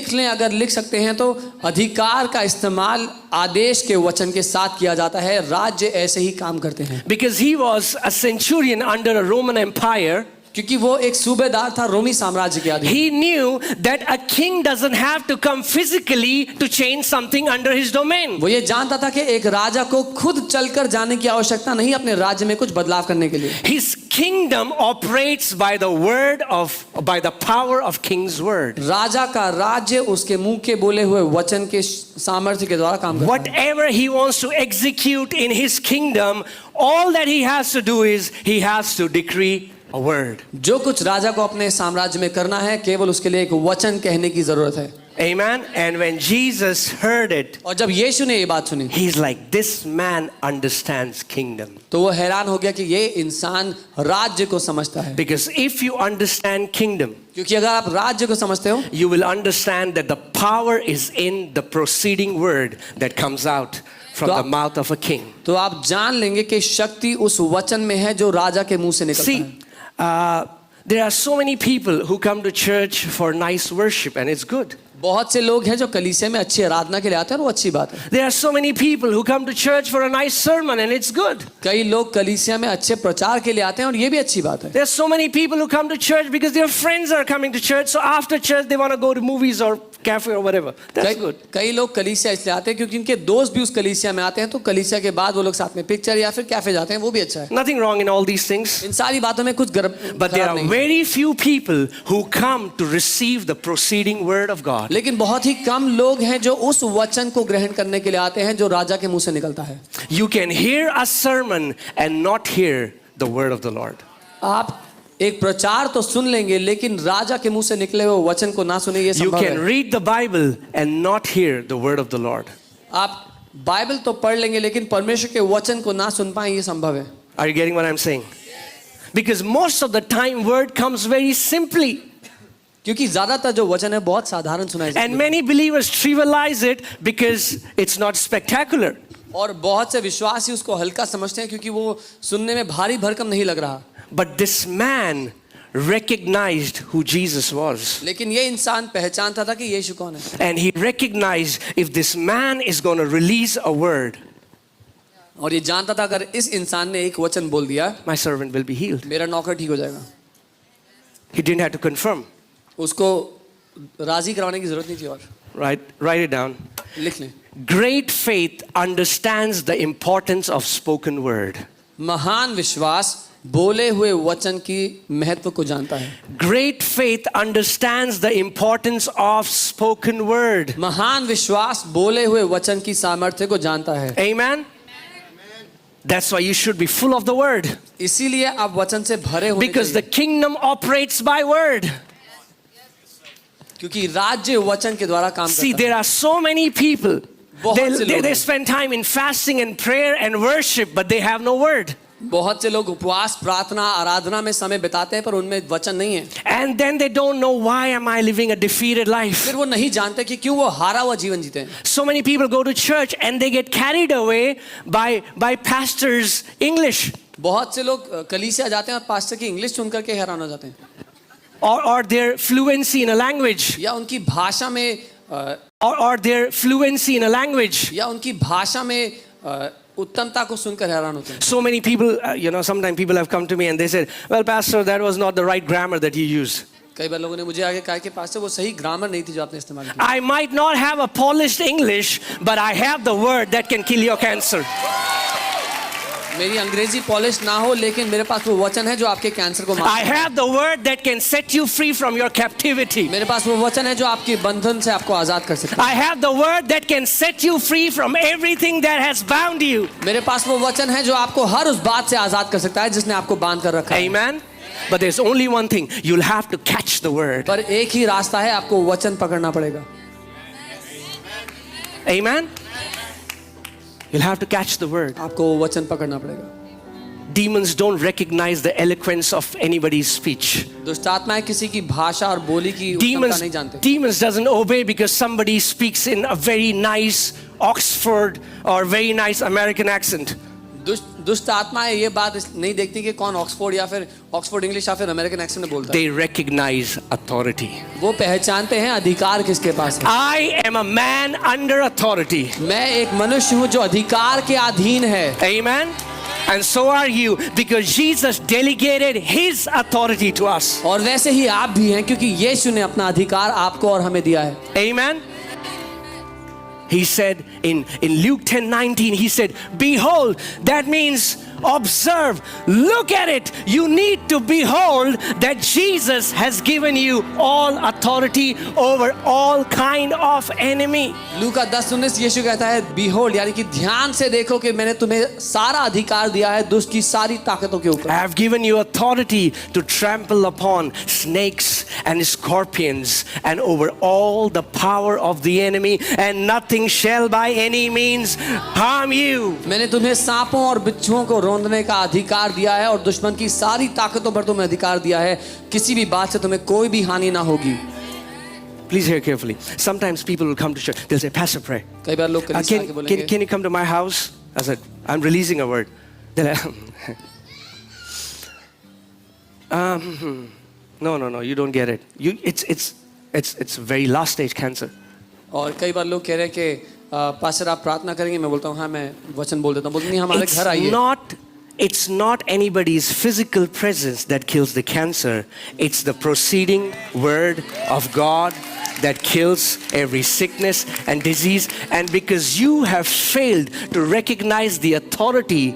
लिख लें, अगर लिख सकते हैं तो अधिकार का इस्तेमाल आदेश के वचन के साथ किया जाता है। राज्य ऐसे ही काम करते हैं। Because he was a centurion under a Roman Empire, क्योंकि वो एक सूबेदार था रोमी साम्राज्य के अधीन। he knew that a king doesn't have to come physically to change something under his domain. वो ये जानता था कि एक राजा को खुद चलकर जाने की आवश्यकता नहीं अपने राज्य में कुछ बदलाव करने के लिए। His kingdom operates by the power of king's word. राजा का राज्य उसके मुंह के बोले हुए वचन के सामर्थ्य के द्वारा काम करता है। Whatever he wants to execute in his kingdom, all that he has to do is he has to decree a word. जो कुछ राजा को अपने साम्राज्य में करना है, केवल उसके लिए एक वचन कहने की जरूरत है। Amen. And when Jesus heard it, और जब यीशु ने ये बात सुनी, he's like, this man understands kingdom. तो वो हैरान हो गया कि ये इंसान राज्य को समझता है। Because if you understand kingdom, क्योंकि अगर आप राज्य को समझते हो, you will understand that the power is in the proceeding word that comes out from the mouth of a king. तो आप जान लेंगे कि शक्ति उस वचन में है जो राजा के मुंह से निकलता है। See, there are so many people who come to church for nice worship, and it's good. बहुत से लोग हैं जो कलीसिया में अच्छी आराधना के लिए आते हैं और वो अच्छी बात है। There are so many people who come to church for a nice sermon, and it's good. कई लोग कलीसिया में अच्छे प्रचार के लिए आते हैं और ये भी अच्छी बात है। There are so many people who come to church because their friends are coming to church, so after church they want to go to movies or cafe or whatever. That's good. कई लोग कलीसिया इसलिए आते हैं क्योंकि उनके दोस्त भी उस कलीसिया में आते हैं, तो कलीसिया के बाद वो लोग साथ में पिक्चर या फिर कैफे जाते हैं, वो भी अच्छा है। Nothing wrong in all these things. इन सारी बातों में कुछ But there are very few people who come to receive the proceeding word of God. लेकिन बहुत ही कम लोग हैं जो उस वचन को ग्रहण करने के लिए आते हैं जो राजा के मुंह से निकलता है। You can hear a sermon and not hear the word of the Lord. आप एक प्रचार तो सुन लेंगे लेकिन राजा के मुंह से निकले हुए वचन को ना सुने, ये You संभव can है। read the Bible and not hear the word of the Lord. आप बाइबल तो पढ़ लेंगे लेकिन परमेश्वर के वचन को ना सुन पाए, ये संभव है। Are you getting what I'm saying? Because most of the time word comes very simply. क्योंकि ज्यादातर जो वचन है बहुत साधारण सुनाई देता है। And many believers trivialize it because it's not spectacular. और बहुत से विश्वासी उसको हल्का समझते हैं क्योंकि वो सुनने में भारी भरकम नहीं लग रहा। But this man recognized who Jesus was. लेकिन ये इंसान पहचानता था कि यीशु कौन है। And he recognized if this man is going to release a word, और ये जानता था अगर इस इंसान ने एक वचन बोल दिया, my servant will be healed. मेरा नौकर ठीक हो जाएगा। He didn't have to confirm. उसको राजी करवाने की जरूरत नहीं थी। और Write it down. लिख लें। Great faith understands the importance of spoken word. महान विश्वास बोले हुए वचन की महत्व को जानता है। Great faith understands the importance of spoken word. महान विश्वास बोले हुए वचन की सामर्थ्य को जानता है। Amen. That's why you should be full of the word. इसीलिए आप वचन से भरे होने Because the चाहिए। kingdom operates by word. क्योंकि राज्य वचन के द्वारा काम See, करता है। there are so many people. बहुत से लोग They हैं। spend time in fasting and prayer and worship, but they have no word. बहुत से लोग उपवास, प्रार्थना, आराधना में समय बिताते हैं पर उनमें वचन नहीं है। And then they don't know, why am I living a defeated life? फिर वो नहीं जानते कि क्यों वो हारा हुआ जीवन जीते हैं। So many people go to church and they get carried away by pastors' English. बहुत से लोग कलीसिया जाते हैं और पास्टर की इंग्लिश सुन करके हैरान हो जाते हैं। Or their fluency in a language. या उनकी भाषा में Or their fluency in a language. या उनकी भाषा में उत्तमता को सुनकर हैरान होते हैं। So many people, sometimes people have come to me and they said, well, pastor, that was not the right grammar that you used. कई बार लोगों ने मुझे आगे कहा कि पास्टर वो सही ग्रामर नहीं थी जो आपने इस्तेमाल की। I might not have a polished English, but I have the word that can kill your cancer. मेरी अंग्रेजी पॉलिश ना हो लेकिन मेरे पास वो वचन है जो आपके कैंसर को मार I have the word that can set you free from your captivity. मेरे पास वो वचन है जो आपके बंधन से आपको आजाद कर सकता I have the word that can set you free from everything that has bound you. है। मेरे पास वो वचन है जो आपको हर उस बात से आजाद कर सकता है जिसने आपको बांध कर रखा है। Amen. But there's only one thing. You'll have to catch the word. पर एक ही रास्ता है, आपको वचन पकड़ना पड़ेगा। Amen. You'll have to catch the word. आपको वचन पकड़ना पड़ेगा। Demons don't recognize the eloquence of anybody's speech. दुष्ट आत्माएं किसी की भाषा और बोली की उत्तमता नहीं जानते। Demons doesn't obey because somebody speaks in a very nice Oxford or very nice American accent. दुष्ट आत्माएं ये बात नहीं देखती कि कौन ऑक्सफोर्ड या फिर ऑक्सफोर्ड इंग्लिश या फिर अमेरिकन एक्सेंट में बोलता है। They recognize authority. वो पहचानते हैं अधिकार किसके पास है। I am a man under authority. मैं एक मनुष्य हूँ जो अधिकार के अधीन है। Amen. And so are you, because Jesus delegated his authority to us. और वैसे ही आप भी हैं, क्योंकि यीशु ने अपना अधिकार आपको और हमें दिया है। Amen. He said in Luke 10:19, he said, behold, that means observe, look at it. You need to behold that Jesus has given you all authority over all kind of enemy. लूका 10:19 यीशु कहता है behold, यानी कि ध्यान से देखो कि मैंने तुम्हें सारा अधिकार दिया है दुष्ट की सारी ताकतों के ऊपर। I have given you authority to trample upon snakes and scorpions and over all the power of the enemy, and nothing shall by any means harm you. मैंने तुम्हें सांपों और बिच्छुओं को रोंदने का अधिकार दिया है और दुश्मन की सारी ताकतों पर तुम्हें अधिकार दिया है, किसी भी बात से तुम्हें कोई भी हानि ना होगी। Please hear carefully. Sometimes people will come to church. They'll say, Pastor, pray. कई बार लोग कलीसिया आके बोलेंगे, Can you come to my house? I said, I'm releasing a word. They're like, no, you don't get it. It's very last stage cancer. और कई बार लोग कह रहे हैं कि पास्टर आप प्रार्थना करेंगे। मैं बोलता हूँ हाँ, मैं वचन बोल देता हूँ। बोलते नहीं, हमारे घर आइए। It's not anybody's physical presence that kills the cancer. It's the proceeding word of God that kills every sickness and disease. And because you have failed to recognize the authority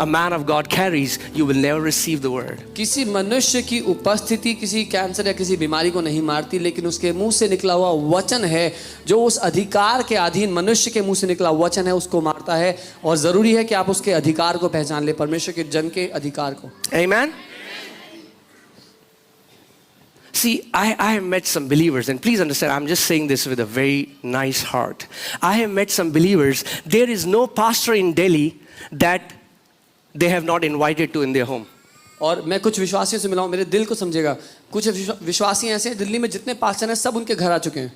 a man of God carries, you will never receive the word. किसी मनुष्य की उपस्थिति किसी cancer या किसी बीमारी को नहीं मारती, लेकिन उसके मुंह से निकला हुआ वचन है जो उस अधिकार के अधीन मनुष्य के मुंह से निकला वचन है, उसको मारता है। और जरूरी है कि आप उसके अधिकार को पहचान ले, परमेश्वर के जन के अधिकार को। Amen. See, I have met some believers, and please understand, I'm just saying this with a very nice heart. I have met some believers. There is no pastor in Delhi that they have not invited to in their home. और मैं कुछ विश्वासियों से मिला हूं, मेरे दिल को समझेगा। कुछ विश्वासी ऐसे हैं, दिल्ली में जितने पास्टर हैं सब उनके घर आ चुके हैं।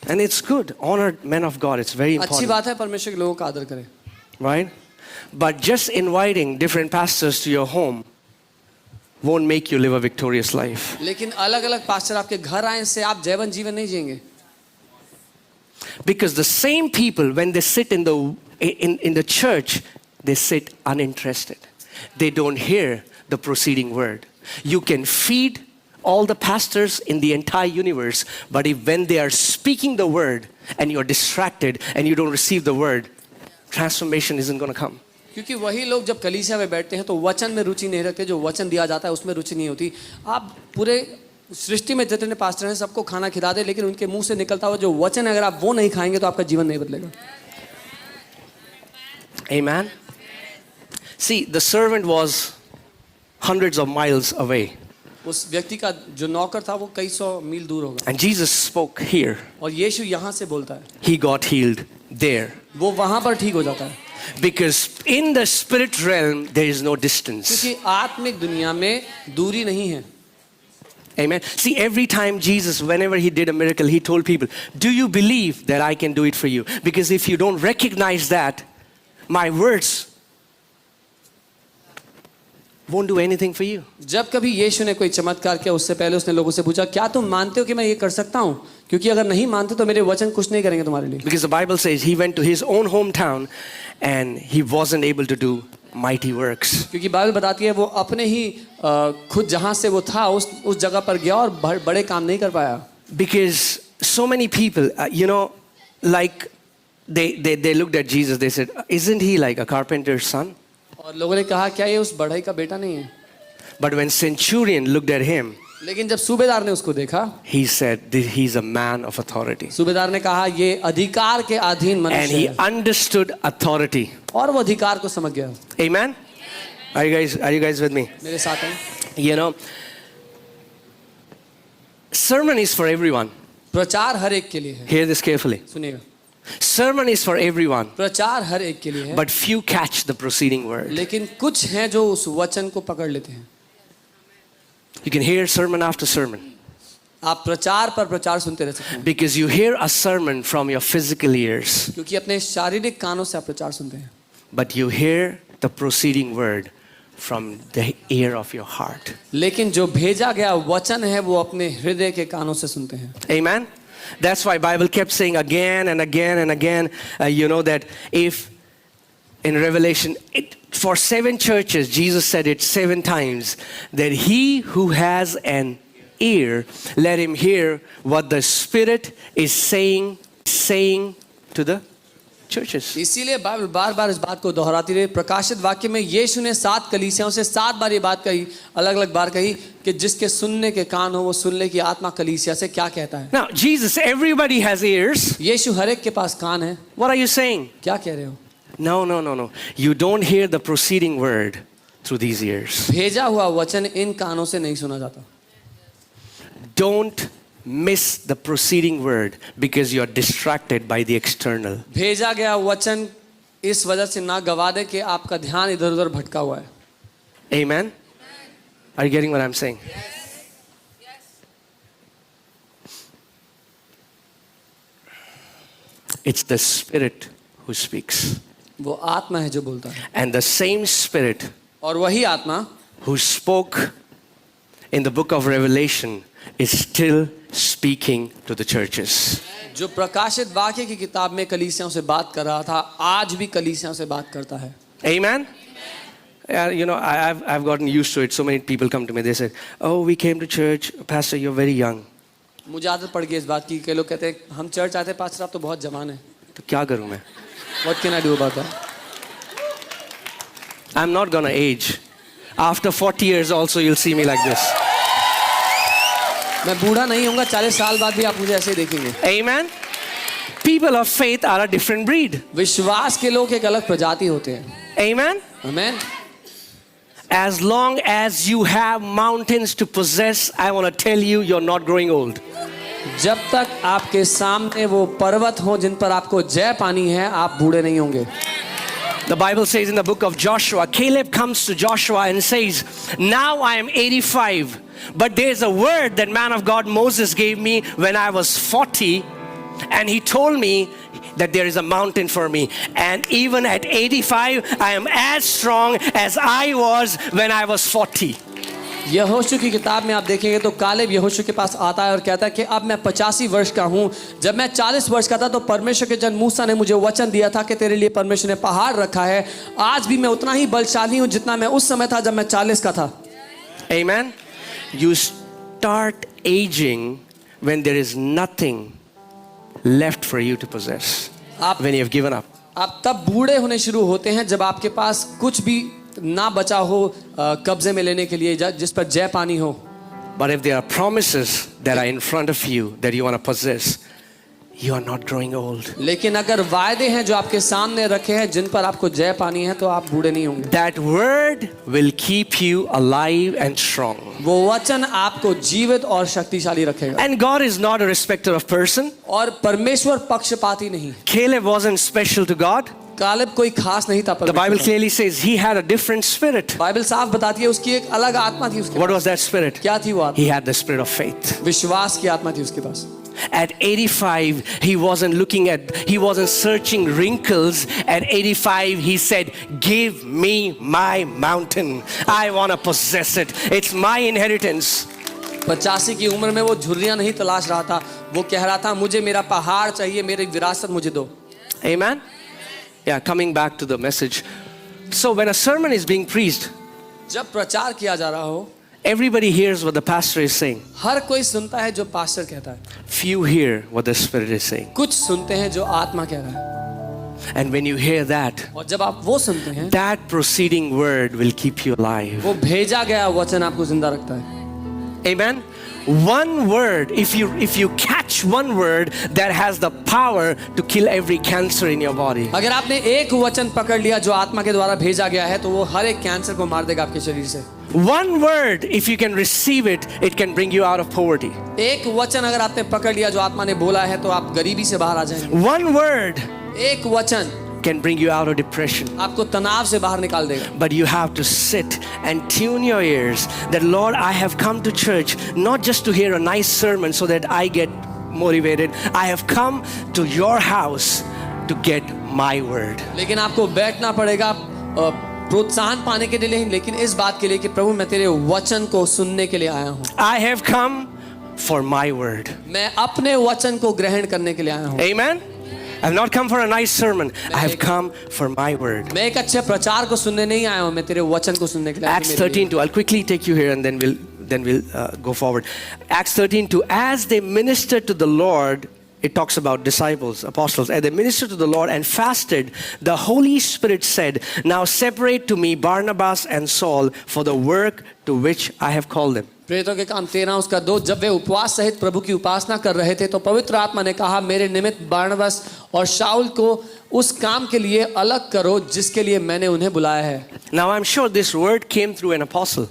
And it's good. Honor men of God. It's very अच्छी important. बात है, परमेश्वर के लोगों का आदर करें। Right? But just inviting different pastors to your home won't make you live a victorious life. लेकिन अलग-अलग पास्टर आपके घर आए से आप जयवंत जीवन नहीं जिएंगे। Because the same people, when they sit in the church, they sit uninterested. They don't hear the proceeding word. You can feed all the pastors in the entire universe, but if when they are speaking the word and you're distracted and you don't receive the word, transformation isn't going to come. क्योंकि वही लोग जब कलीसिया में बैठते हैं तो वचन में रुचि नहीं रखते, जो वचन दिया जाता है उसमें रुचि नहीं होती। आप पूरे सृष्टि में जितने पास्टर हैं सबको खाना खिला दे, लेकिन उनके मुंह से निकलता हुआ जो वचन है अगर आप वो नहीं खाएंगे तो आपका जीवन नहीं बदलेगा। Amen. See, the servant was hundreds of miles away. उस व्यक्ति का जो नौकर था वो कई सौ मील दूर होगा। And Jesus spoke here. और यीशु यहाँ से बोलता है। He got healed there. वो वहाँ पर ठीक हो जाता है। Because in the spirit realm there is no distance. क्योंकि आत्मिक दुनिया में दूरी नहीं है। Amen. See, every time Jesus, whenever he did a miracle, he told people, do you believe that I can do it for you? Because if you don't recognize that, my words won't do anything for you. जब कभी यीशु ने कोई चमत्कार किया उससे पहले उसने लोगों से पूछा, क्या तुम मानते हो कि मैं ये कर सकता हूँ? क्योंकि अगर नहीं मानते तो मेरे वचन कुछ नहीं करेंगे तुम्हारे लिए। Because the Bible says he went to his own hometown and he wasn't able to do mighty works. क्योंकि बाइबल बताती है वो अपने ही खुद जहाँ से वो था उस जगह पर गया और बड़े काम नहीं कर पाया। Because so many people, like they looked at Jesus, they said, isn't he like a carpenter's son? और लोगों ने कहा क्या ये उस बढ़ई का बेटा नहीं है? But when centurion looked at him, लेकिन जब सूबेदार ने उसको देखा, he said, he's a man of authority. सूबेदार ने कहा ये अधिकार के अधीन And मनुष्य he है। understood authority. और वो अधिकार को समझ गया। Amen? Are you guys with me? मेरे साथ हैं। Sermon is for everyone. प्रचार हर एक के लिए है। Hear this carefully. सुनिएगा, Sermon is for everyone. प्रचार हर एक के लिए है। But few catch the proceeding word. लेकिन कुछ हैं जो उस वचन को पकड़ लेते हैं। You can hear sermon after sermon. आप प्रचार पर प्रचार सुनते रह सकते हैं। Because you hear a sermon from your physical ears. क्योंकि अपने शारीरिक कानों से आप प्रचार सुनते हैं। but you hear the proceeding word from the ear of your heart. लेकिन जो भेजा गया वचन है वो अपने हृदय के कानों से सुनते हैं. Amen. That's why Bible kept saying again and again and again, that if in Revelation, for 7 churches, Jesus said it 7 times, that he who has an ear, let him hear what the Spirit is saying to the churches. इसीलिए Bible बार बार इस बात को दोहराती रही. प्रकाशित वाक्य में यीशु ने 7 कलीसियाओं से 7 बार ये बात कही, अलग अलग बार कही कि जिसके सुनने के कान हो वो सुन ले कि आत्मा कलीसिया से क्या कहता है. Now, Jesus, everybody has ears. यीशु हर एक के पास कान है. What are you saying? क्या कह रहे हो? No. You don't hear the proceeding word through these ears. भेजा हुआ वचन इन कानों से नहीं सुना जाता. Don't miss the proceeding word because you are distracted by the external. भेजा गया वचन इस वजह से ना गवा दे कि आपका ध्यान इधर उधर भटका हुआ है. Amen? Are you getting what I'm saying? It's the Spirit who speaks. वो आत्मा है जो बोलता है. And the same Spirit और वही आत्मा who spoke in the book of Revelation is still speaking to the churches. जो प्रकाशित वाक्य की किताब में कलीसियाओं से बात कर रहा था, आज भी कलीसियाओं से बात करता है. Amen? I've gotten used to it. So many people come to me. They say, "Oh, we came to church. Pastor, you're very young." मुझे आदत पड़ गई इस बात की. कई लोग कहते हैं हम चर्च आते हैं, पास्टर आप तो बहुत जवान हैं. तो क्या करूं मैं? What can I do about that? I'm not gonna age. After 40 years also you'll see me like this. मैं बूढ़ा नहीं होऊंगा, 40 साल बाद भी आप मुझे ऐसे ही देखेंगे. Amen? People of faith are a different breed. विश्वास के लोग एक अलग प्रजाति होते हैं. Amen? Amen. As long as you have mountains to possess, I want to tell you, you're not growing old. जब तक आपके सामने वो पर्वत हो जिन पर आपको जय पानी है, आप बूढ़े नहीं होंगे. The Bible says in the book of Joshua, Caleb comes to Joshua and says, "Now I am 85, but there's a word that man of God Moses gave me when I was 40, and he told me that there is a mountain for me. And even at 85, I am as strong as I was when I was 40." यहोशू की किताब में आप देखेंगे तो Caleb यहोशू के पास आता है और कहता है कि अब मैं 85 वर्ष का हूँ. जब मैं 40 वर्ष का था तो परमेश्वर के जन मूसा ने मुझे वचन दिया था कि तेरे लिए परमेश्वर ने पहाड़ रखा है. आज भी मैं उतना ही बलशाली हूँ जितना मैं उस समय था जब मैं 40 का था. Amen? You start aging when there is nothing left for you to possess. When you have given up. आप तब बूढ़े होने शुरू होते हैं जब आपके पास कुछ भी ना बचा हो कब्जे में लेने के लिए, जिस पर जय पानी हो. But if there are promises that are in front of you that you want to possess, you are not growing old. लेकिन अगर वायदे हैं जो आपके सामने रखे हैं जिन पर आपको जय पानी है तो आप बूढ़े नहीं होंगे. That word will keep you alive and strong. वो वचन आपको जीवित और शक्तिशाली रखेगा. And God is not a respecter of person. और परमेश्वर पक्षपाती नहीं. Caleb wasn't special to God. Caleb कोई खास नहीं था. The Bible clearly says he had a different spirit. Bible साफ बताती है उसकी एक अलग आत्मा थी उसके. What was that spirit? क्या थी वो आत्मा? He had the spirit of faith. विश्वास की आत्मा थी उसके पास. At 85, he wasn't searching wrinkles. At 85, he said, "Give me my mountain. I want to possess it. It's my inheritance." 85 की उम्र में वो झुर्रियां नहीं तलाश रहा था. वो कह रहा था मुझे मेरा पहाड़ चाहिए, मेरी विरासत मुझे दो. Amen? Yeah, coming back to the message. So when a sermon is being preached, जब प्रचार किया जा रहा हो, everybody hears what the pastor is saying. हर कोई सुनता है जो पास्टर कहता है. Few hear what the Spirit is saying. कुछ सुनते हैं जो आत्मा कह रहा है. And when you hear that, और जब आप वो सुनते हैं, that proceeding word will keep you alive. वो भेजा गया वचन आपको जिंदा रखता है. Amen? One word, if you catch one word that has the power to kill every cancer in your body. अगर आपने एक वचन पकड़ लिया जो आत्मा के द्वारा भेजा गया है तो वो हर एक कैंसर को मार देगा आपके शरीर से. One word, if you can receive it, it can bring you out of poverty. एक वचन अगर आपने पकड़ लिया जो आत्मा ने बोला है तो आप गरीबी से बाहर आ जाएंगे. One word एक वचन can bring you out of depression. आपको तनाव से बाहर निकाल देगा. But you have to sit and tune your ears that, Lord, I have come to church not just to hear a nice sermon so that I get motivated. I have come to your house to get my word. लेकिन आपको बैठना पड़ेगा प्रोत्साहन पाने के लिए नहीं, लेकिन इस बात के लिए कि प्रभु मैं तेरे वचन को सुनने के लिए आया हूँ। I have come for my word. मैं अपने वचन को ग्रहण करने के लिए आया हूँ। Amen. I've not come for a nice sermon. I have come for my word. मैं एक अच्छे प्रचार को सुनने नहीं आया हूँ, मैं तेरे वचन को सुनने के लिए आया हूँ। Acts 13:2. I'll quickly take you here and then we'll go forward. Acts 13:2. As they ministered to the Lord, it talks about disciples, apostles. As they ministered to the Lord and fasted, the Holy Spirit said, "Now separate to me Barnabas and Saul for the work to which I have called them." प्रेरितों के काम 13:2, जब वे उपवास सहित प्रभु की उपासना कर रहे थे तो पवित्र आत्मा ने कहा, मेरे निमित्त बारनबास और शाऊल को उस काम के लिए अलग करो जिसके लिए मैंने उन्हें बुलाया है। Now I'm sure this word came through an apostle.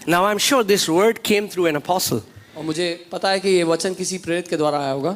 Now I'm sure this word came through an apostle. और मुझे पता है कि ये वचन किसी प्रेरित के द्वारा आया होगा।